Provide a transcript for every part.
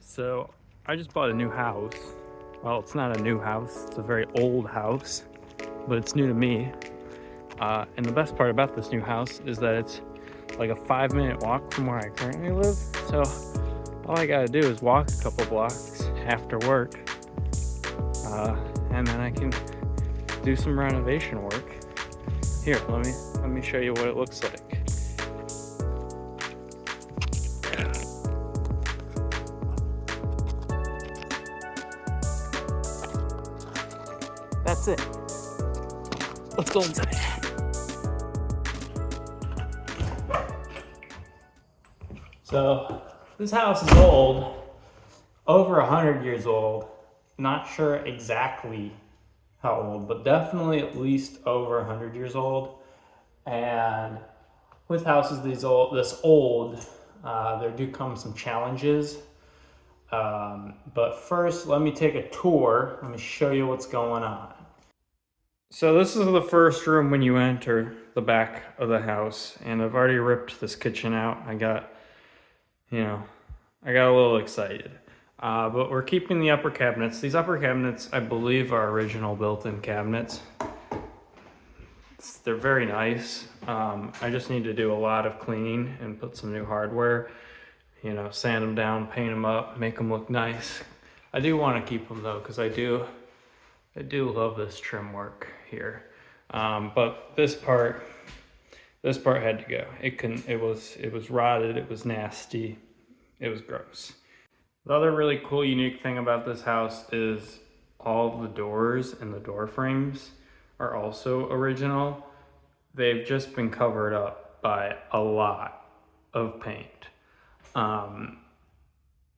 So I just bought a new house. Well, it's not a new house, it's a very old house, but it's new to me. And the best part about this new house is that it's like a 5-minute walk from where I currently live. So all I gotta do is walk a couple blocks after work, and then I can do some renovation work. Here, let me show you what it looks like. That's it. Let's go inside. So this house is old, over 100 years old. Not sure exactly how old, but definitely at least over 100 years old. And with houses this old, there do come some challenges. But first, let me take a tour. Let me show you what's going on. So this is the first room when you enter the back of the house, and I've already ripped this kitchen out. I got a little excited. But we're keeping the upper cabinets. These upper cabinets, I believe, are original built-in cabinets. They're very nice. I just need to do a lot of cleaning and put some new hardware, sand them down, paint them up, make them look nice. I do want to keep them though, because I do love this trim work here. But this part had to go. It was rotted, it was nasty, it was gross. The other really cool, unique thing about this house is all of the doors and the door frames are also original. They've just been covered up by a lot of paint.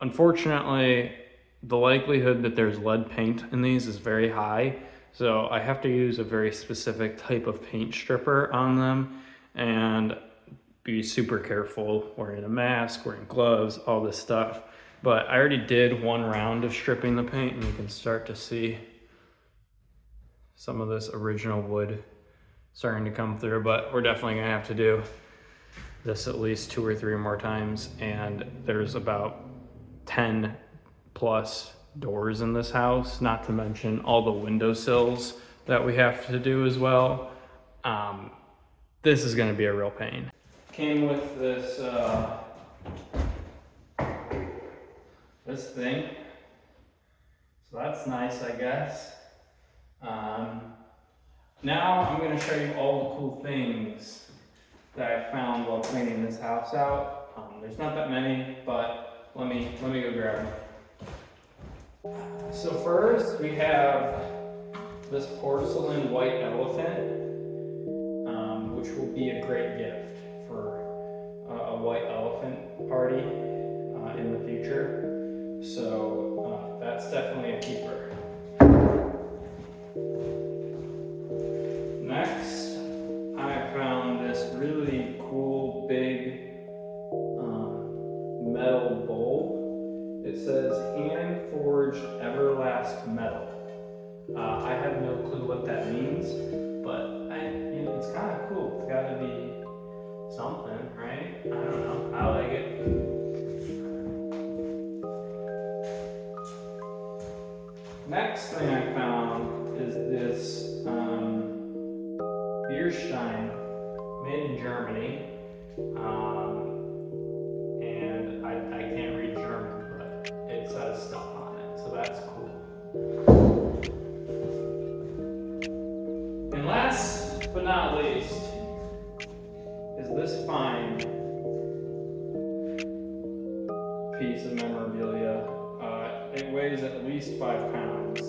Unfortunately, the likelihood that there's lead paint in these is very high, so I have to use a very specific type of paint stripper on them and be super careful, wearing a mask, wearing gloves, all this stuff. But I already did one round of stripping the paint, and you can start to see some of this original wood starting to come through, but we're definitely gonna have to do this at least 2 or 3 more times. And there's about 10 plus doors in this house, not to mention all the windowsills that we have to do as well. This is gonna be a real pain. Came with this this thing, so that's nice, I guess. Now I'm going to show you all the cool things that I found while cleaning this house out. There's not that many, but let me go grab them. So first we have this porcelain white elephant, which will be a great gift for a white elephant party in the future. So that's definitely a keeper. Next, I found this really cool big metal bowl. It says hand forged everlast metal. I have no clue what that means, but it's kind of cool. It's got to be something, right? I don't know. I like it. Next thing I found is this Bierstein, made in Germany, and I can't read German, but it says stuff on it, so that's cool. And last but not least is this fine piece of memorabilia. It weighs at least 5 pounds.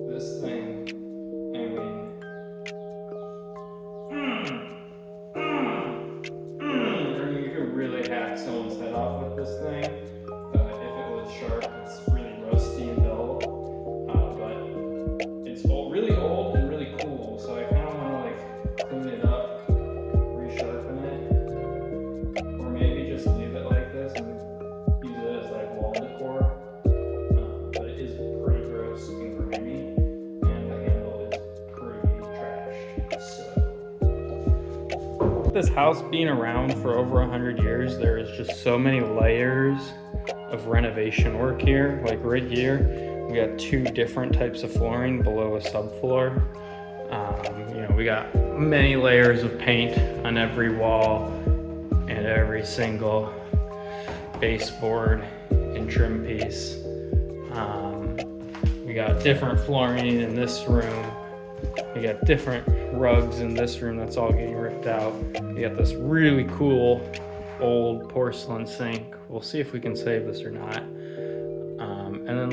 This thing, you could really hack someone's head off with this thing. If it was sharp, it's really rusty and dull. But it's really old and really cool, so I kind of want to clean it up, resharpen it, or maybe just leave it like this and use it as wall decor. But it is pretty gross and grimy, and the handle is pretty trash. So, this house being around for over 100 years, there is just so many layers of renovation work here. Like right here, we got 2 different types of flooring below a subfloor. You know, we got many layers of paint on every wall and every single baseboard and trim piece. We got different flooring in this room. We got different rugs in this room that's all getting ripped out. We got this really cool old porcelain sink. We'll see if we can save this or not. And then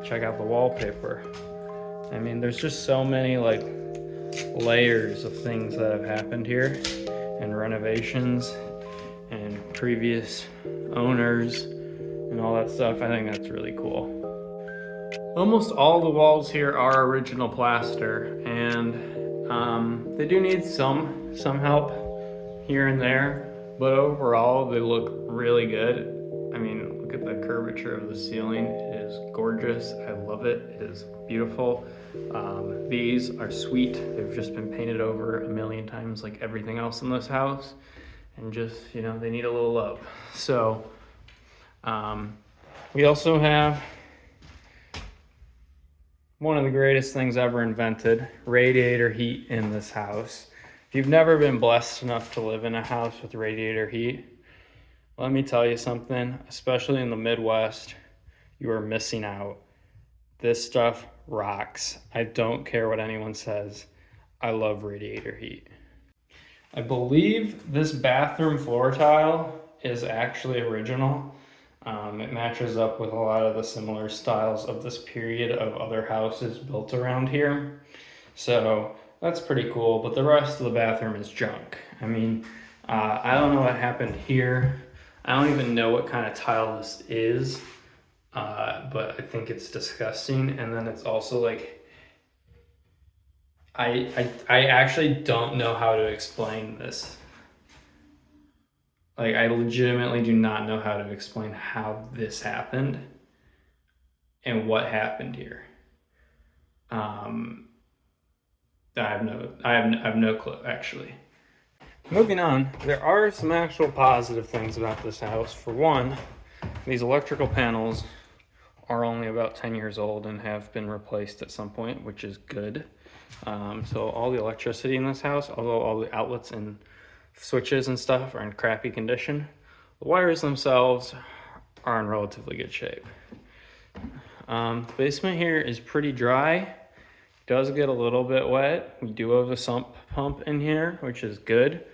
check out the wallpaper. I mean, there's just so many like layers of things that have happened here, and renovations and previous owners and all that stuff. I think that's really cool. Almost all the walls here are original plaster, and they do need some help here and there, but overall they look really good. I mean, look at the curvature of the ceiling. It is gorgeous. I love it. It is beautiful. These are sweet. They've just been painted over a million times like everything else in this house, and just, you know, they need a little love. So we also have one of the greatest things ever invented, radiator heat in this house. If you've never been blessed enough to live in a house with radiator heat, let me tell you something, especially in the Midwest, you are missing out. This stuff rocks. I don't care what anyone says. I love radiator heat. I believe this bathroom floor tile is actually original. It matches up with a lot of the similar styles of this period of other houses built around here. So that's pretty cool, but the rest of the bathroom is junk. I mean, I don't know what happened here. I don't even know what kind of tile this is, but I think it's disgusting. And then it's also like, I actually don't know how to explain this. Like, I legitimately do not know how to explain how this happened and what happened here. I have no clue, actually. Moving on, there are some actual positive things about this house. For one, these electrical panels are only about 10 years old and have been replaced at some point, which is good. So all the electricity in this house, although all the outlets and switches and stuff are in crappy condition, the wires themselves are in relatively good shape. The basement here is pretty dry. It does get a little bit wet. We do have a sump pump in here, which is good.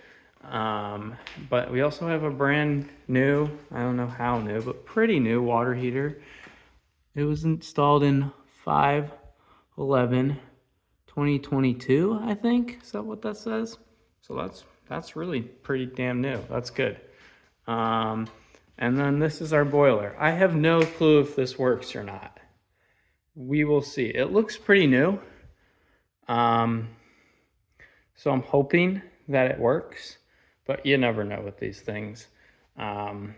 But we also have a brand new, I don't know how new, but pretty new water heater. It was installed in 5/11/2022, I think. Is that what that says? So that's really pretty damn new. That's good. And then this is our boiler. I have no clue if this works or not. We will see. It looks pretty new. So I'm hoping that it works, but you never know with these things. I'm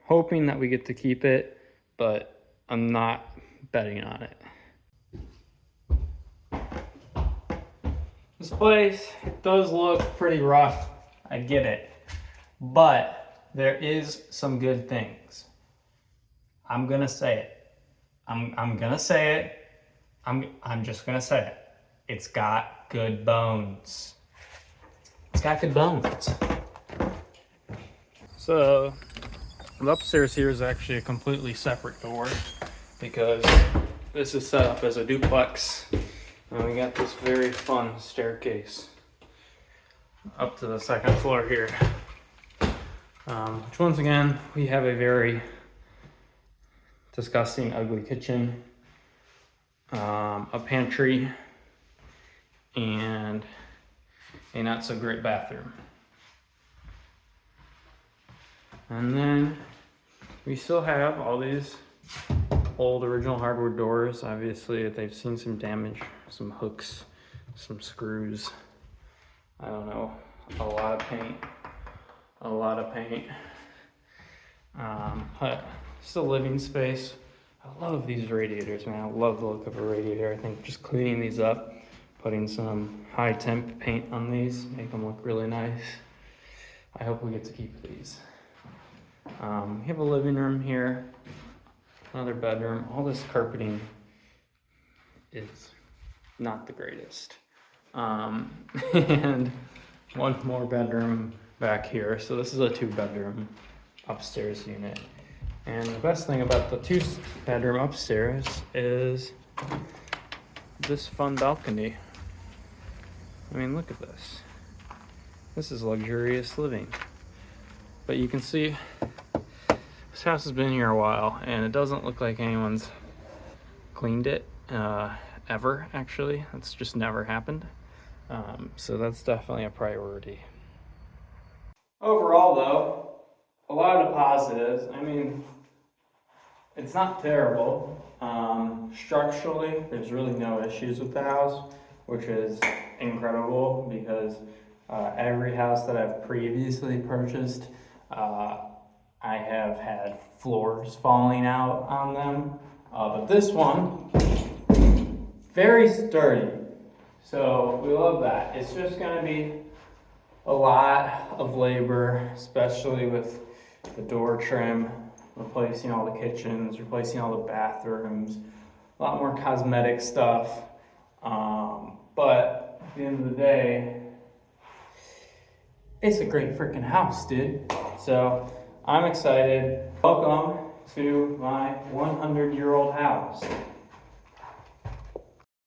hoping that we get to keep it, but I'm not betting on it. This place, it does look pretty rough. I get it. But there is some good things. I'm gonna say it. I'm gonna say it. I'm just gonna say it. It's got good bones. It's got good bones. So the upstairs here is actually a completely separate door because this is set up as a duplex. And we got this very fun staircase up to the second floor here. Which once again, we have a very disgusting, ugly kitchen, a pantry, and a not so great bathroom. And then we still have all these old original hardwood doors. Obviously they've seen some damage, some hooks, some screws, I don't know, a lot of paint. But still living space. I love these radiators, man. I love the look of a radiator. I think just cleaning these up, putting some high temp paint on these, make them look really nice. I hope we get to keep these. We have a living room here, another bedroom. All this carpeting is not the greatest. And one more bedroom back here. So this is a 2-bedroom upstairs unit. And the best thing about the 2-bedroom upstairs is this fun balcony. I mean, look at this. This is luxurious living. But you can see this house has been here a while, and it doesn't look like anyone's cleaned it ever, actually. That's just never happened. So that's definitely a priority. Overall, though, a lot of positives. I mean, it's not terrible. Structurally, there's really no issues with the house, which is incredible because every house that I've previously purchased, I have had floors falling out on them. But this one, very sturdy. So we love that. It's just gonna be a lot of labor, especially with the door trim, replacing all the kitchens, replacing all the bathrooms, a lot more cosmetic stuff. But at the end of the day, it's a great freaking house, dude. So I'm excited. Welcome to my 100-year-old house.